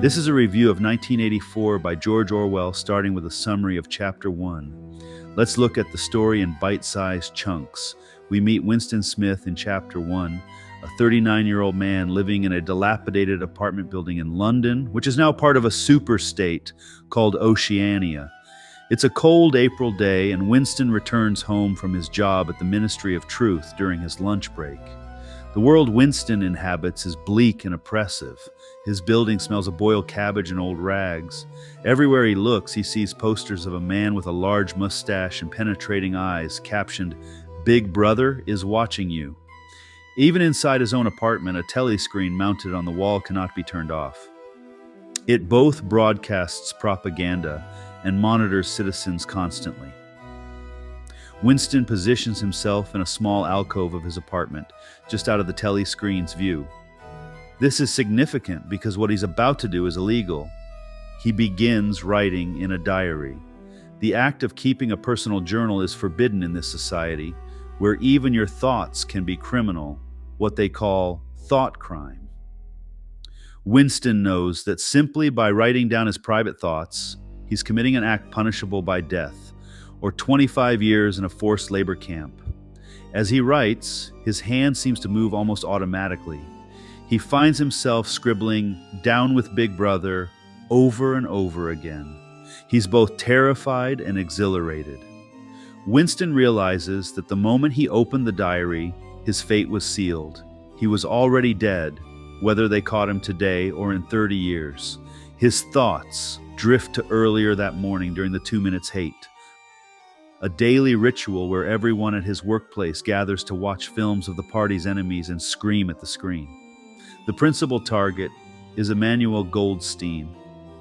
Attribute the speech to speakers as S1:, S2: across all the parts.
S1: This is a review of 1984 by George Orwell, starting with a summary of Chapter 1. Let's look at the story in bite-sized chunks. We meet Winston Smith in Chapter 1, a 39-year-old man living in a dilapidated apartment building in London, which is now part of a superstate called Oceania. It's a cold April day, and Winston returns home from his job at the Ministry of Truth during his lunch break. The world Winston inhabits is bleak and oppressive. His building smells of boiled cabbage and old rags. Everywhere he looks, he sees posters of a man with a large mustache and penetrating eyes, captioned, "Big Brother is watching you." Even inside his own apartment, a telescreen mounted on the wall cannot be turned off. It both broadcasts propaganda and monitors citizens constantly. Winston positions himself in a small alcove of his apartment, just out of the telescreen's view. This is significant because what he's about to do is illegal. He begins writing in a diary. The act of keeping a personal journal is forbidden in this society, where even your thoughts can be criminal, what they call thoughtcrime. Winston knows that simply by writing down his private thoughts, he's committing an act punishable by death, or 25 years in a forced labor camp. As he writes, his hand seems to move almost automatically. He finds himself scribbling "Down with Big Brother" over and over again. He's both terrified and exhilarated. Winston realizes that the moment he opened the diary, his fate was sealed. He was already dead, whether they caught him today or in 30 years. His thoughts drift to earlier that morning during the 2 minutes hate, a daily ritual where everyone at his workplace gathers to watch films of the party's enemies and scream at the screen. The principal target is Emmanuel Goldstein,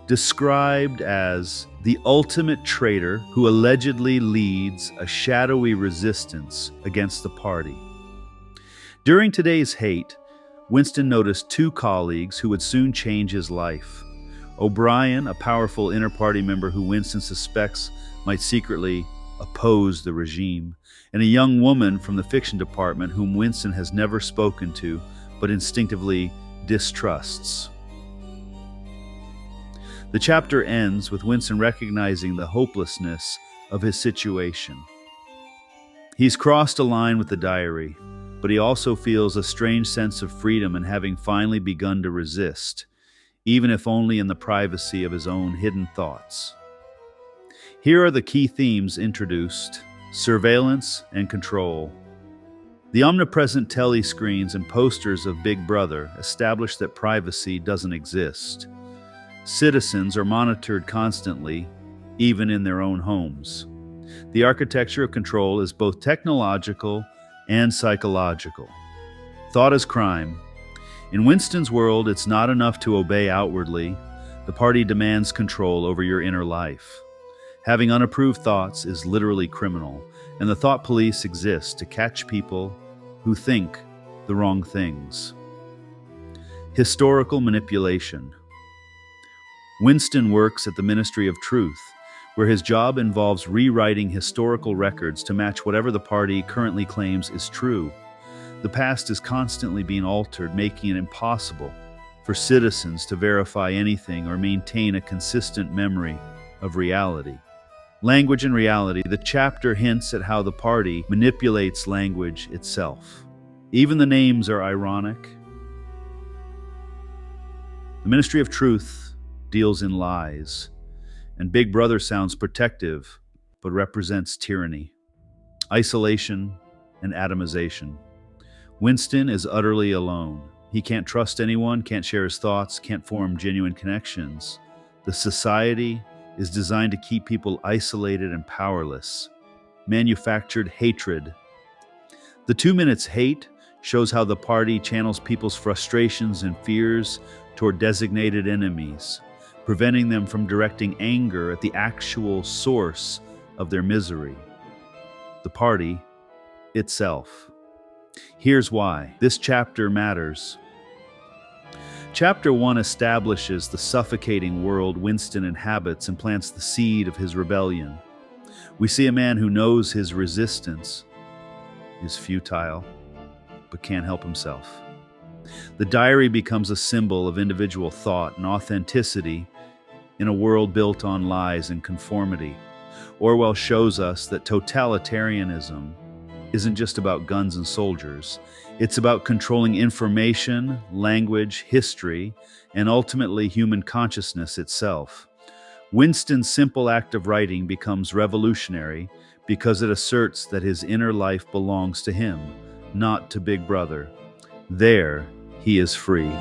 S1: described as the ultimate traitor who allegedly leads a shadowy resistance against the party. During today's hate, Winston noticed two colleagues who would soon change his life. O'Brien, a powerful inter-party member who Winston suspects might secretly oppose the regime, and a young woman from the fiction department whom Winston has never spoken to but instinctively distrusts. The chapter ends with Winston recognizing the hopelessness of his situation. He's crossed a line with the diary, but he also feels a strange sense of freedom in having finally begun to resist, even if only in the privacy of his own hidden thoughts. Here are the key themes introduced: surveillance and control. The omnipresent telescreens and posters of Big Brother establish that privacy doesn't exist. Citizens are monitored constantly, even in their own homes. The architecture of control is both technological and psychological. Thought is crime. In Winston's world, it's not enough to obey outwardly. The party demands control over your inner life. Having unapproved thoughts is literally criminal, and the thought police exist to catch people who think the wrong things. Historical manipulation. Winston works at the Ministry of Truth, where his job involves rewriting historical records to match whatever the party currently claims is true. The past is constantly being altered, making it impossible for citizens to verify anything or maintain a consistent memory of reality. Language and reality. The chapter hints at how the party manipulates language itself. Even the names are ironic. The Ministry of Truth deals in lies, and Big Brother sounds protective, but represents tyranny, isolation, and atomization. Winston is utterly alone. He can't trust anyone, can't share his thoughts, can't form genuine connections. The society is designed to keep people isolated and powerless. Manufactured hatred. The 2 minutes hate shows how the party channels people's frustrations and fears toward designated enemies, preventing them from directing anger at the actual source of their misery, the party itself. Here's why this chapter matters. Chapter 1 establishes the suffocating world Winston inhabits and plants the seed of his rebellion. We see a man who knows his resistance is futile, but can't help himself. The diary becomes a symbol of individual thought and authenticity in a world built on lies and conformity. Orwell shows us that totalitarianism isn't just about guns and soldiers. It's about controlling information, language, history, and ultimately human consciousness itself. Winston's simple act of writing becomes revolutionary because it asserts that his inner life belongs to him, not to Big Brother. There, he is free.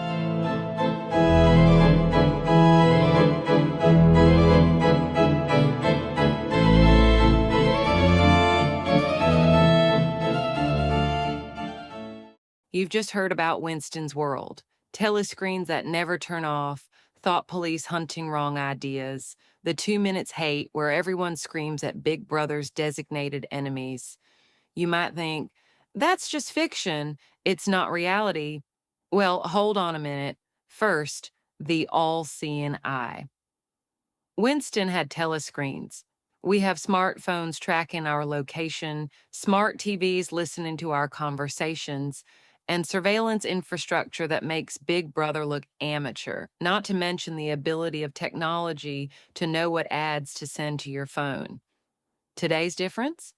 S2: You've just heard about Winston's world. Telescreens that never turn off, thought police hunting wrong ideas, the 2 minutes hate where everyone screams at Big Brother's designated enemies. You might think, that's just fiction, it's not reality. Well, hold on a minute. First, the all-seeing eye. Winston had telescreens. We have smartphones tracking our location, smart TVs listening to our conversations, and surveillance infrastructure that makes Big Brother look amateur, not to mention the ability of technology to know what ads to send to your phone. Today's difference?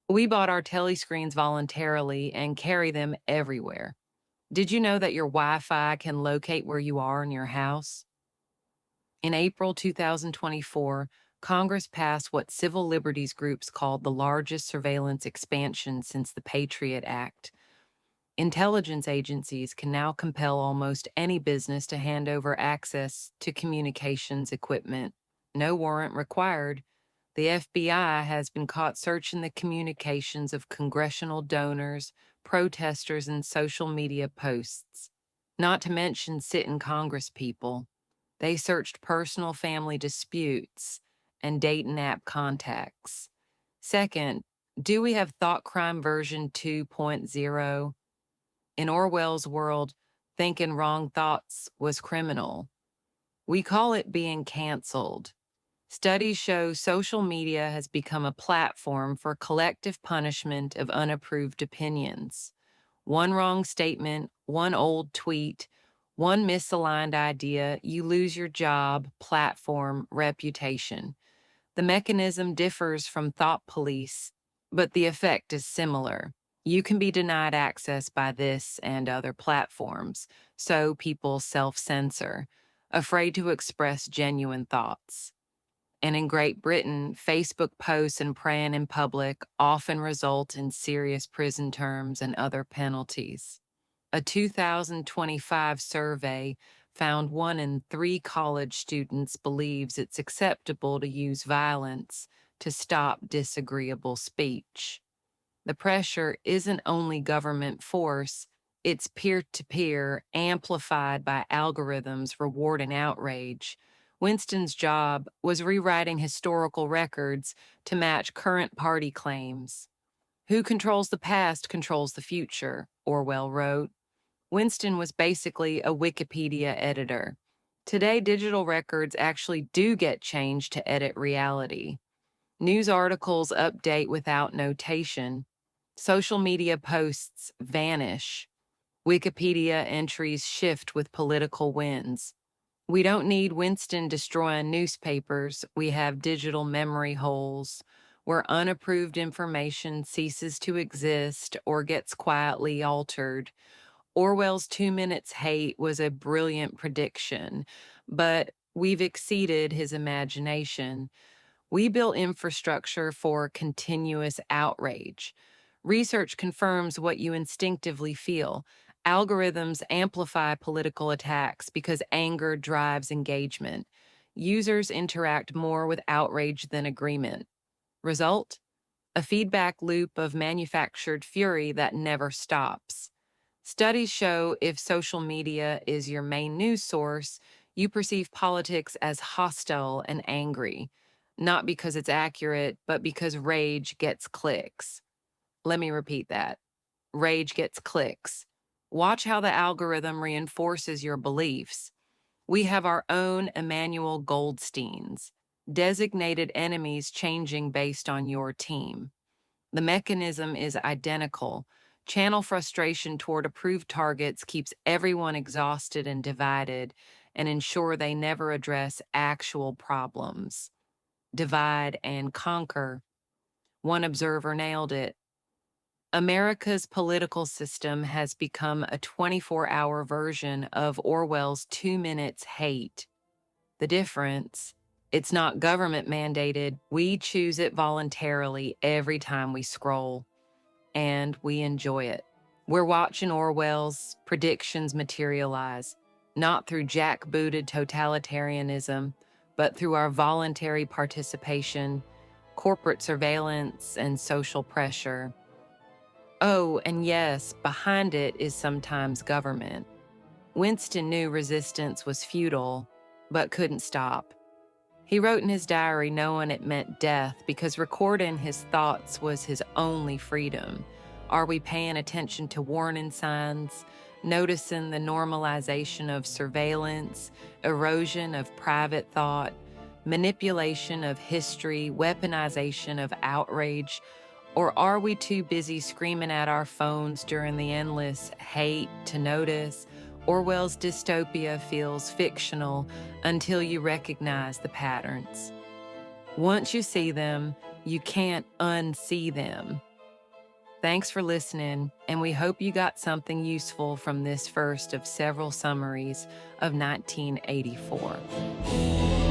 S2: We bought our telescreens voluntarily and carry them everywhere. Did you know that your Wi-Fi can locate where you are in your house? In April 2024, Congress passed what civil liberties groups called the largest surveillance expansion since the Patriot Act. Intelligence agencies can now compel almost any business to hand over access to communications equipment. No warrant required. The FBI has been caught searching the communications of congressional donors, protesters, and social media posts. Not to mention sitting Congress people. They searched personal family disputes and dating app contacts. Second, do we have Thoughtcrime version 2.0? In Orwell's world, thinking wrong thoughts was criminal. We call it being canceled. Studies show social media has become a platform for collective punishment of unapproved opinions. One wrong statement, one old tweet, one misaligned idea, you lose your job, platform, reputation. The mechanism differs from thought police, but the effect is similar. You can be denied access by this and other platforms, so people self-censor, afraid to express genuine thoughts. And in Great Britain, Facebook posts and praying in public often result in serious prison terms and other penalties. A 2025 survey found 1 in 3 college students believes it's acceptable to use violence to stop disagreeable speech. The pressure isn't only government force, it's peer-to-peer, amplified by algorithms rewarding outrage. Winston's job was rewriting historical records to match current party claims. Who controls the past controls the future, Orwell wrote. Winston was basically a Wikipedia editor. Today, digital records actually do get changed to edit reality. News articles update without notation. Social media posts vanish. Wikipedia entries shift with political winds. We don't need Winston destroying newspapers. We have digital memory holes where unapproved information ceases to exist or gets quietly altered. Orwell's 2 minutes hate was a brilliant prediction, but we've exceeded his imagination. We built infrastructure for continuous outrage. Research confirms what you instinctively feel. Algorithms amplify political attacks because anger drives engagement. Users interact more with outrage than agreement. Result? A feedback loop of manufactured fury that never stops. Studies show if social media is your main news source, you perceive politics as hostile and angry, not because it's accurate, but because rage gets clicks. Let me repeat that. Rage gets clicks. Watch how the algorithm reinforces your beliefs. We have our own Emmanuel Goldsteins, designated enemies changing based on your team. The mechanism is identical. Channel frustration toward approved targets keeps everyone exhausted and divided, and ensure they never address actual problems. Divide and conquer. One observer nailed it. America's political system has become a 24-hour version of Orwell's 2 minutes hate. The difference, it's not government mandated. We choose it voluntarily every time we scroll, and we enjoy it. We're watching Orwell's predictions materialize, not through jackbooted totalitarianism, but through our voluntary participation, corporate surveillance, and social pressure. Oh, and yes, behind it is sometimes government. Winston knew resistance was futile, but couldn't stop. He wrote in his diary knowing it meant death because recording his thoughts was his only freedom. Are we paying attention to warning signs, noticing the normalization of surveillance, erosion of private thought, manipulation of history, weaponization of outrage? Or are we too busy screaming at our phones during the endless hate to notice? Orwell's dystopia feels fictional until you recognize the patterns. Once you see them, you can't unsee them. Thanks for listening, and we hope you got something useful from this first of several summaries of 1984.